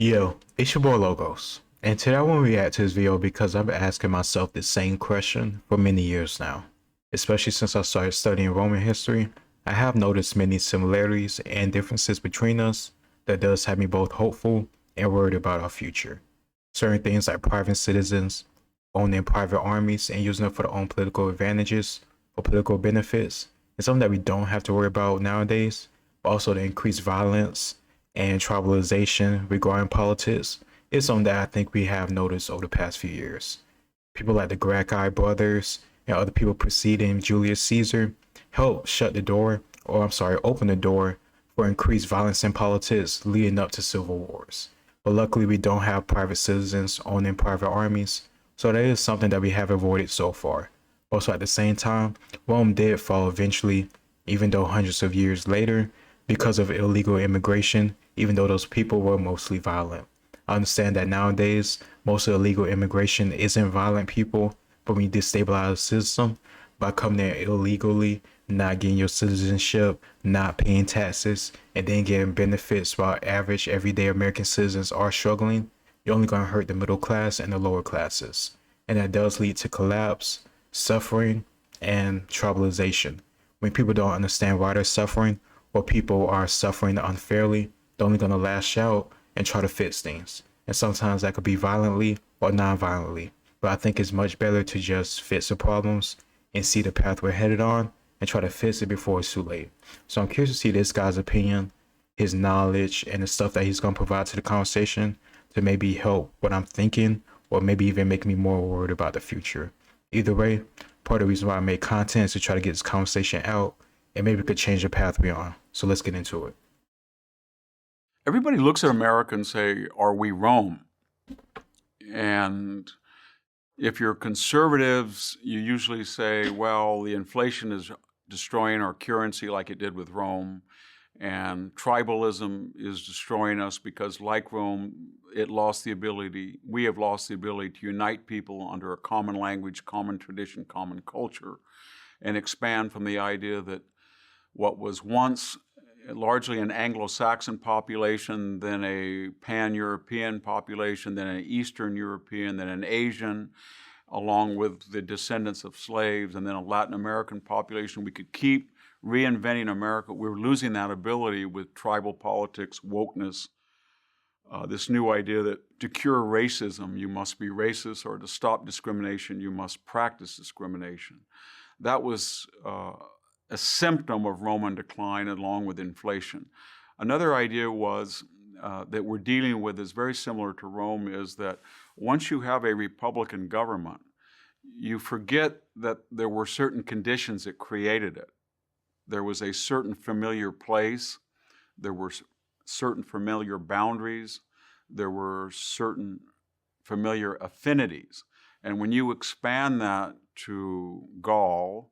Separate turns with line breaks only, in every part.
Yo, it's your boy Logos, and today I want to react to this video because I've been asking myself the same question for many years now. Especially since I started studying Roman history, I have noticed many similarities and differences between us that does have me both hopeful and worried about our future. Certain things like private citizens, owning private armies and using them for their own political advantages or political benefits, is something that we don't have to worry about nowadays, but also the increased violence and tribalization regarding politics is something that I think we have noticed over the past few years. People like the Gracchi brothers and other people preceding Julius Caesar helped shut the door, or I'm sorry, open the door for increased violence in politics leading up to civil wars. But luckily, we don't have private citizens owning private armies, so that is something that we have avoided so far. Also, at the same time, Rome did fall eventually, even though hundreds of years later, because of illegal immigration, even though those people were mostly violent. I understand that nowadays, most of the illegal immigration isn't violent people, but when you destabilize the system by coming there illegally, not getting your citizenship, not paying taxes, and then getting benefits while average everyday American citizens are struggling, you're only going to hurt the middle class and the lower classes. And that does lead to collapse, suffering, and tribalization. When people don't understand why they're suffering, or people are suffering unfairly, they're only going to lash out and try to fix things. And sometimes that could be violently or non-violently. But I think it's much better to just fix the problems and see the path we're headed on and try to fix it before it's too late. So I'm curious to see this guy's opinion, his knowledge, and the stuff that he's going to provide to the conversation to maybe help what I'm thinking or maybe even make me more worried about the future. Either way, part of the reason why I make content is to try to get this conversation out and maybe we could change the path we're on. So let's get into it.
Everybody looks at America and say, are we Rome? And if you're conservatives, you usually say, well, the inflation is destroying our currency like it did with Rome. And tribalism is destroying us because, like Rome, we have lost the ability to unite people under a common language, common tradition, common culture, and expand from the idea that what was once largely an Anglo-Saxon population, then a pan-European population, then an Eastern European, then an Asian, along with the descendants of slaves, and then a Latin American population. We could keep reinventing America. We're losing that ability with tribal politics, wokeness, this new idea that to cure racism, you must be racist, or to stop discrimination, you must practice discrimination. That was a symptom of Roman decline along with inflation. Another idea was that we're dealing with is very similar to Rome, is that once you have a Republican government, you forget that there were certain conditions that created it. There was a certain familiar place, there were certain familiar boundaries, there were certain familiar affinities. And when you expand that to Gaul,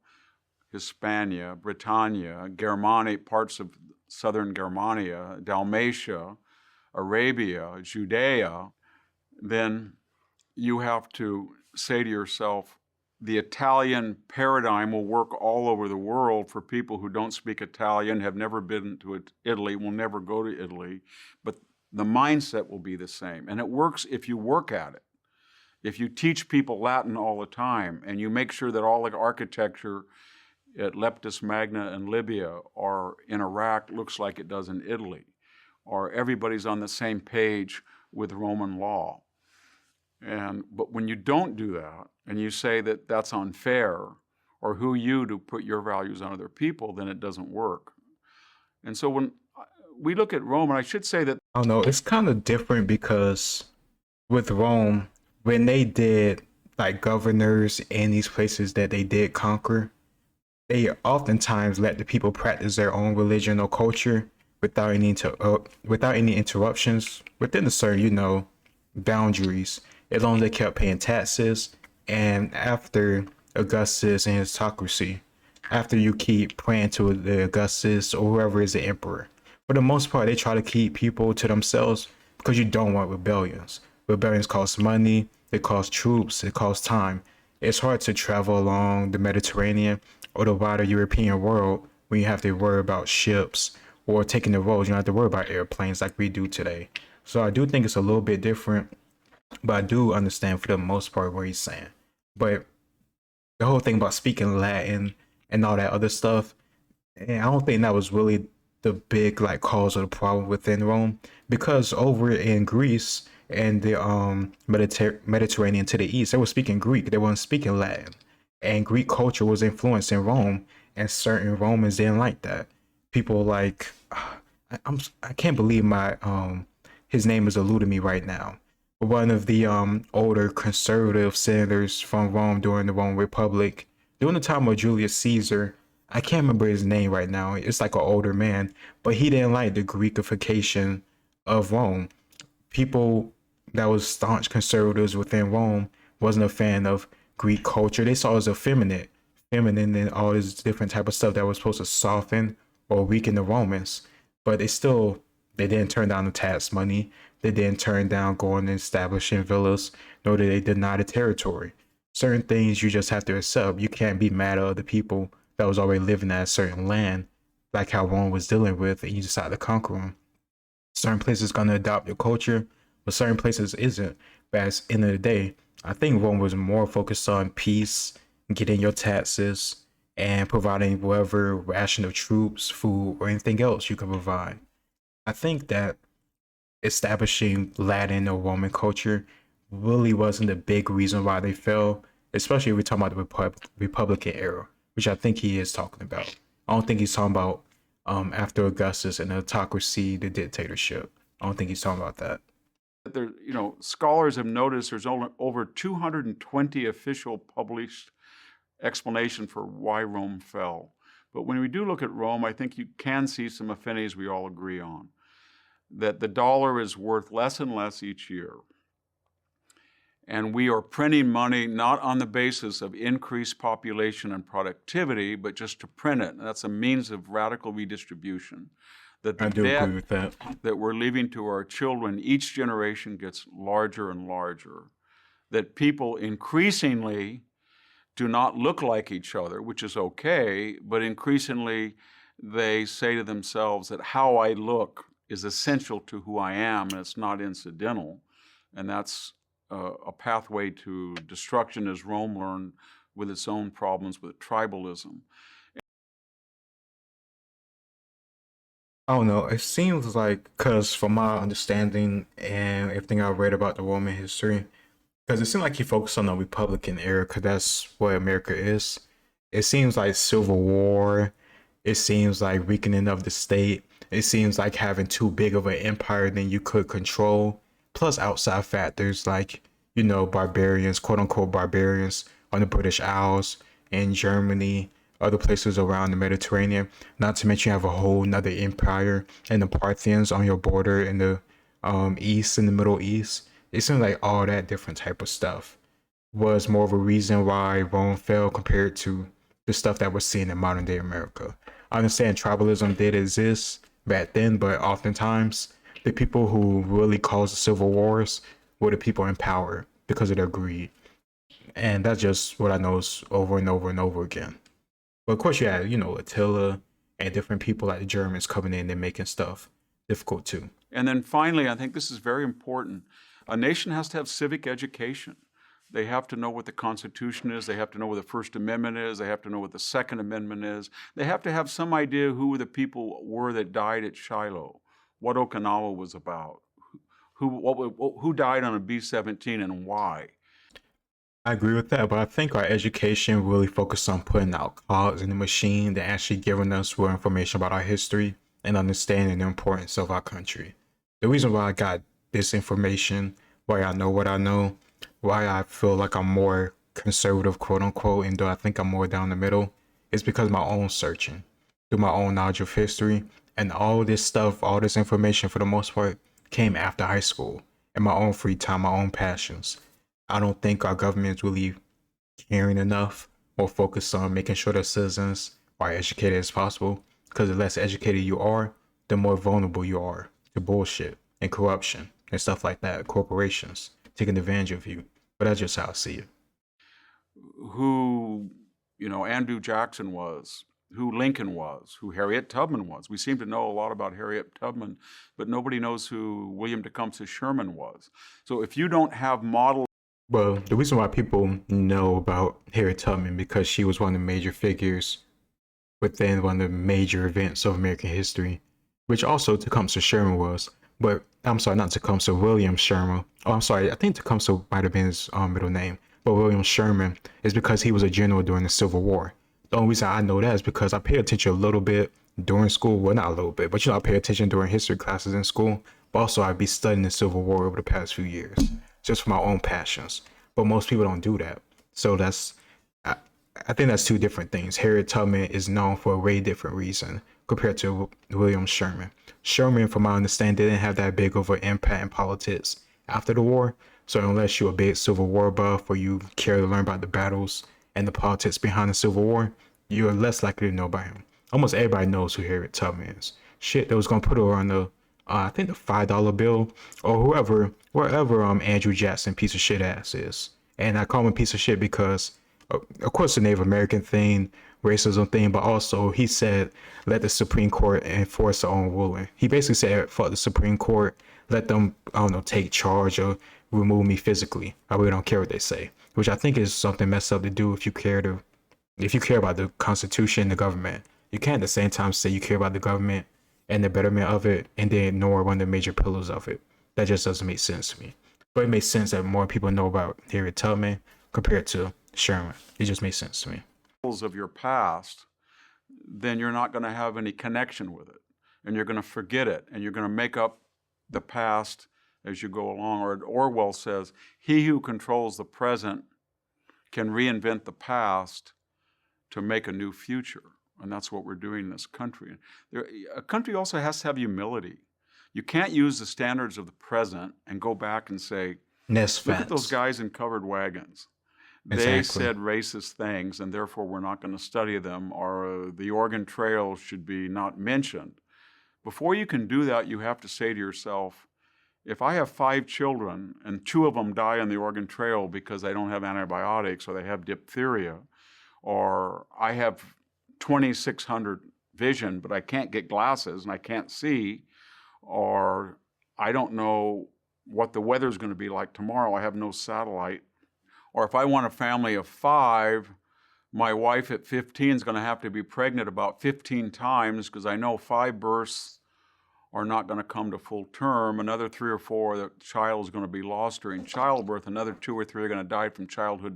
Hispania, Britannia, Germanic, parts of southern Germania, Dalmatia, Arabia, Judea, then you have to say to yourself, the Italian paradigm will work all over the world for people who don't speak Italian, have never been to Italy, will never go to Italy, but the mindset will be the same. And it works if you work at it. If you teach people Latin all the time and you make sure that all the architecture at Leptis Magna in Libya or in Iraq looks like it does in Italy, or everybody's on the same page with Roman law. But when you don't do that, and you say that that's unfair, or who you to put your values on other people, then it doesn't work. And so when we look at Rome, and I should say that
I don't know, it's kind of different because with Rome, when they did like governors in these places that they did conquer, they oftentimes let the people practice their own religion or culture without any interruptions within a certain, boundaries, as long as they kept paying taxes. And after Augustus and his autocracy, after you keep praying to the Augustus or whoever is the emperor, for the most part, they try to keep people to themselves because you don't want rebellions. Rebellions cost money, they cost troops, it costs time. It's hard to travel along the Mediterranean or the wider European world when you have to worry about ships or taking the roads. You don't have to worry about airplanes like we do today. So I do think it's a little bit different, but I do understand for the most part what he's saying. But the whole thing about speaking Latin and all that other stuff, and I don't think that was really the big like cause of the problem within Rome, because over in Greece and the Mediterranean to the east, they were speaking Greek. They weren't speaking Latin, and Greek culture was influenced in Rome, and certain Romans didn't like that. People like I can't believe my his name is eluding me right now. One of the older conservative senators from Rome during the Roman Republic, during the time of Julius Caesar. I can't remember his name right now. It's like an older man, but he didn't like the Greekification of Rome. People that was staunch conservatives within Rome wasn't a fan of Greek culture. They saw it as effeminate, feminine, and all this different type of stuff that was supposed to soften or weaken the Romans. But they didn't turn down the tax money. They didn't turn down going and establishing villas, nor did they deny the territory. Certain things you just have to accept. You can't be mad at other people that was already living at a certain land, like how Rome was dealing with, and you decide to conquer them. Certain places gonna adopt your culture, but certain places isn't. But at the end of the day, I think Rome was more focused on peace, getting your taxes, and providing whatever ration of troops, food, or anything else you can provide. I think that establishing Latin or Roman culture really wasn't a big reason why they fell, especially if we're talking about the Republican era, which I think he is talking about. I don't think he's talking about after Augustus and the autocracy, the dictatorship. I don't think he's talking about that.
There, scholars have noticed there's over 220 official published explanation for why Rome fell. But when we do look at Rome, I think you can see some affinities we all agree on. That the dollar is worth less and less each year. And we are printing money not on the basis of increased population and productivity, but just to print it. And that's a means of radical redistribution. That the
I do agree with that.
that we're leaving to our children, each generation gets larger and larger. That people increasingly do not look like each other, which is okay, but increasingly they say to themselves that how I look is essential to who I am, and it's not incidental. And that's a pathway to destruction, as Rome learned with its own problems with tribalism.
I don't know. It seems like, because from my understanding and everything I read about the Roman history, because it seemed like he focused on the Republican era, because that's what America is. It seems like civil war. It seems like weakening of the state. It seems like having too big of an empire than you could control. Plus outside factors like, barbarians, quote unquote barbarians on the British Isles, in Germany, other places around the Mediterranean. Not to mention you have a whole nother empire and the Parthians on your border in the east, in the Middle East. It seems like all that different type of stuff was more of a reason why Rome fell compared to the stuff that we're seeing in modern day America. I understand tribalism did exist back then, but oftentimes the people who really caused the civil wars were the people in power because of their greed. And that's just what I noticed over and over and over again. But of course, you had, Attila and different people like the Germans coming in and making stuff difficult too.
And then finally, I think this is very important. A nation has to have civic education. They have to know what the Constitution is. They have to know what the First Amendment is. They have to know what the Second Amendment is. They have to have some idea who the people were that died at Shiloh, what Okinawa was about, who died on a B-17 and why.
I agree with that, but I think our education really focused on putting out cogs in the machine than actually giving us real information about our history and understanding the importance of our country. The reason why I got this information, why I know what I know, why I feel like I'm more conservative, quote unquote, and though I think I'm more down the middle, is because of my own searching, through my own knowledge of history, and all this stuff, all this information for the most part came after high school, in my own free time, my own passions. I don't think our government is really caring enough or focused on making sure that citizens are educated as possible, because the less educated you are, the more vulnerable you are to bullshit and corruption and stuff like that, corporations taking advantage of you. But that's just how I see it.
Who, Andrew Jackson was who Lincoln was, who Harriet Tubman was. We seem to know a lot about Harriet Tubman, but nobody knows who William Tecumseh Sherman was. So if you don't have model.
Well, the reason why people know about Harriet Tubman because she was one of the major figures within one of the major events of American history, which also Tecumseh Sherman was. But I'm sorry, not Tecumseh, William Sherman. Oh, I'm sorry, I think Tecumseh might have been his middle name. But William Sherman is because he was a general during the Civil War. The only reason I know that is because I pay attention a little bit during school. Well, not a little bit, but I pay attention during history classes in school. But also, I'd be studying the Civil War over the past few years, just for my own passions. But most people don't do that. So I think that's two different things. Harriet Tubman is known for a way different reason compared to William Sherman. Sherman, from my understanding, didn't have that big of an impact in politics after the war. So unless you're a big Civil War buff or you care to learn about the battles and the politics behind the Civil War, you're less likely to know about him. Almost everybody knows who Harriet Tubman is. Shit, they was gonna put her on the, I think the $5 bill or wherever Andrew Jackson piece of shit ass is. And I call him a piece of shit because, of course, the Native American thing, racism thing, but also he said, let the Supreme Court enforce their own ruling. He basically said, fuck the Supreme Court, let them, I don't know, take charge or remove me physically. I really don't care what they say, which I think is something messed up to do if you care about the Constitution, the government. You can't at the same time say you care about the government and the betterment of it and then ignore one of the major pillars of it. That just doesn't make sense to me. But it makes sense that more people know about Harriet Tubman compared to Sherman. It just makes sense to me.
Of your past, then you're not going to have any connection with it, and you're going to forget it, and you're going to make up the past as you go along. Or Orwell says, he who controls the present can reinvent the past to make a new future. And that's what we're doing in this country. A country also has to have humility. You can't use the standards of the present and go back and say, look at those guys in covered wagons. They said racist things, and therefore we're not going to study them, or the Oregon Trail should be not mentioned. Before you can do that, you have to say to yourself, if I have 5 children and 2 of them die on the Oregon Trail because they don't have antibiotics or they have diphtheria, or I have 2,600 vision, but I can't get glasses and I can't see, or I don't know what the weather's going to be like tomorrow, I have no satellite. Or if I want a family of 5, my wife at 15 is going to have to be pregnant about 15 times because I know 5 births are not going to come to full term. Another 3 or 4, the child is going to be lost during childbirth. Another 2 or 3 are going to die from childhood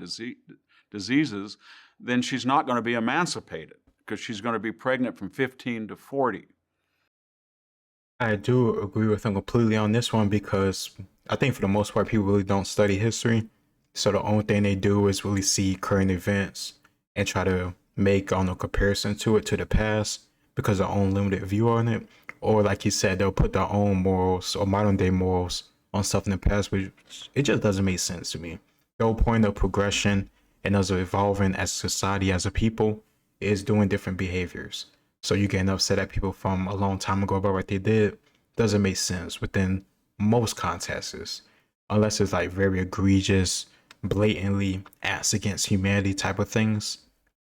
diseases. Then she's not going to be emancipated because she's going to be pregnant from 15 to 40.
I do agree with him completely on this one because I think for the most part, people really don't study history. So the only thing they do is really see current events and try to make comparison to it to the past because of their own limited view on it. Or like you said, they'll put their own morals or modern day morals on stuff in the past, which it just doesn't make sense to me. The whole point of progression and us evolving as a society, as a people, is doing different behaviors. So you getting upset at people from a long time ago about what they did doesn't make sense within most contexts, unless it's like very egregious, blatantly acts against humanity type of things.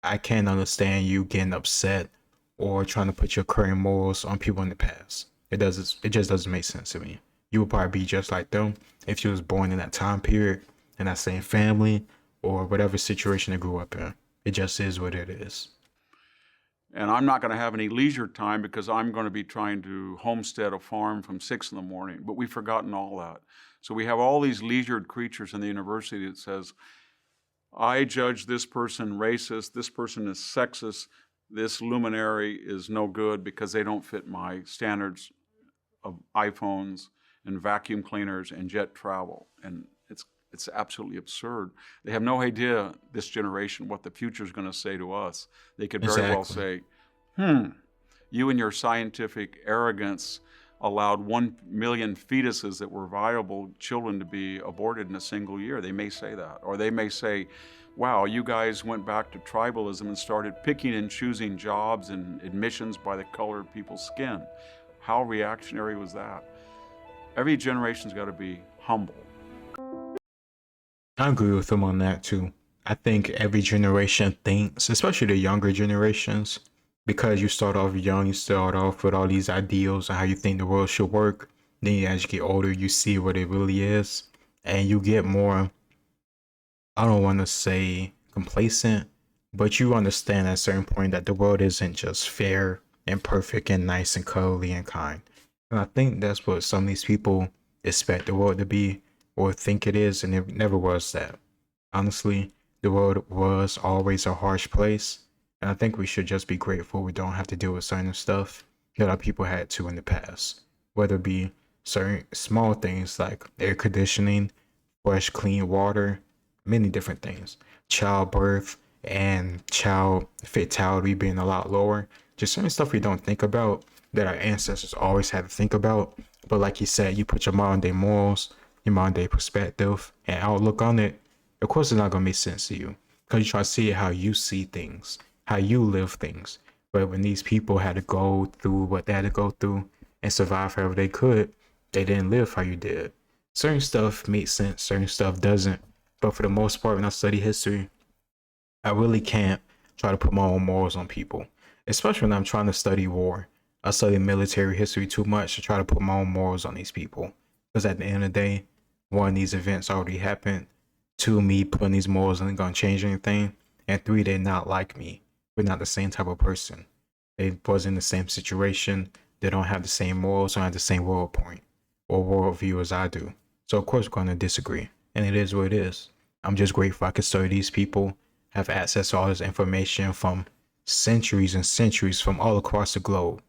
I can't understand you getting upset or trying to put your current morals on people in the past. It just doesn't make sense to me. You would probably be just like them if you was born in that time period, in that same family, or whatever situation they grew up in. It just is what it is.
And I'm not going to have any leisure time because I'm going to be trying to homestead a farm from 6 in the morning. But we've forgotten all that. So we have all these leisured creatures in the university that says, I judge this person racist, this person is sexist, this luminary is no good because they don't fit my standards of iPhones and vacuum cleaners and jet travel. And it's absolutely absurd. They have no idea, this generation, what the future is going to say to us. They could very well say, you and your scientific arrogance allowed 1 million fetuses that were viable children to be aborted in a single year. They may say that. Or they may say, wow, you guys went back to tribalism and started picking and choosing jobs and admissions by the color of people's skin. How reactionary was that? Every generation's got to be humble.
I agree with them on that too. I think every generation thinks, especially the younger generations, because you start off young, you start off with all these ideals on how you think the world should work. Then as you get older, you see what it really is, and you get more, I don't want to say complacent, but you understand at a certain point that the world isn't just fair and perfect and nice and cuddly and kind. And I think that's what some of these people expect the world to be or think it is, and it never was that. Honestly, the world was always a harsh place, and I think we should just be grateful we don't have to deal with certain stuff that our people had to in the past, whether it be certain small things like air conditioning, fresh, clean water, many different things, childbirth, and child fatality being a lot lower. Just certain stuff we don't think about that our ancestors always had to think about. But like you said, you put your modern day morals, your modern day perspective, and outlook on it. Of course, it's not gonna make sense to you because you try to see it how you see things, how you live things. But when these people had to go through what they had to go through and survive however they could, they didn't live how you did. Certain stuff makes sense, certain stuff doesn't. But for the most part, when I study history, I really can't try to put my own morals on people, especially when I'm trying to study war. I study military history too much to try to put my own morals on these people. Because at the end of the day, one, these events already happened. Two, me putting these morals isn't going to change anything. And three, they're not like me. We're not the same type of person. They wasn't in the same situation. They don't have the same morals, don't have the same world point or worldview as I do. So of course we're going to disagree. And it is what it is. I'm just grateful I could study these people, have access to all this information from centuries and centuries from all across the globe.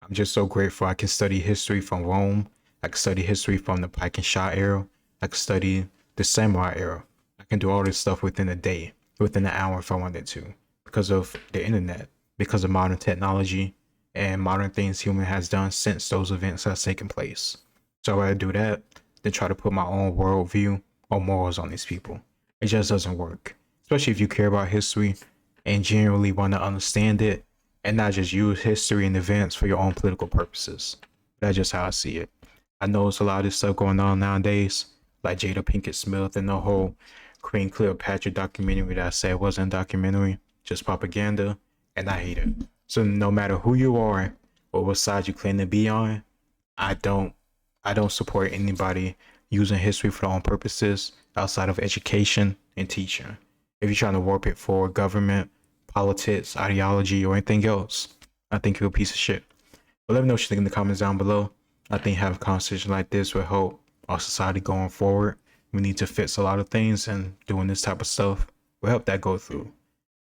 I'm just so grateful I can study history from Rome. I can study history from the Pike and Shot era. I can study the Samurai era. I can do all this stuff within a day, within an hour if I wanted to, because of the internet, because of modern technology and modern things human has done since those events have taken place. So I'd rather do that than try to put my own worldview or morals on these people. It just doesn't work, especially if you care about history and genuinely want to understand it and not just use history and events for your own political purposes. That's just how I see it. I know it's a lot of this stuff going on nowadays, like Jada Pinkett Smith and the whole Queen Cleopatra documentary that I said wasn't a documentary, just propaganda, and I hate it. So no matter who you are or what side you claim to be on, I don't support anybody using history for their own purposes outside of education and teaching. If you're trying to warp it for government, politics, ideology, or anything else, I think you're a piece of shit. But let me know what you think in the comments down below. I think having a conversation like this will help our society going forward. We need to fix a lot of things, and doing this type of stuff will help that go through.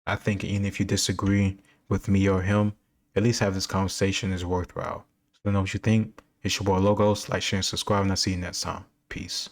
I think even if you disagree with me or him, at least have this conversation is worthwhile. So let me know what you think. It's your boy Logos. Like, share, and subscribe, and I'll see you next time. Peace.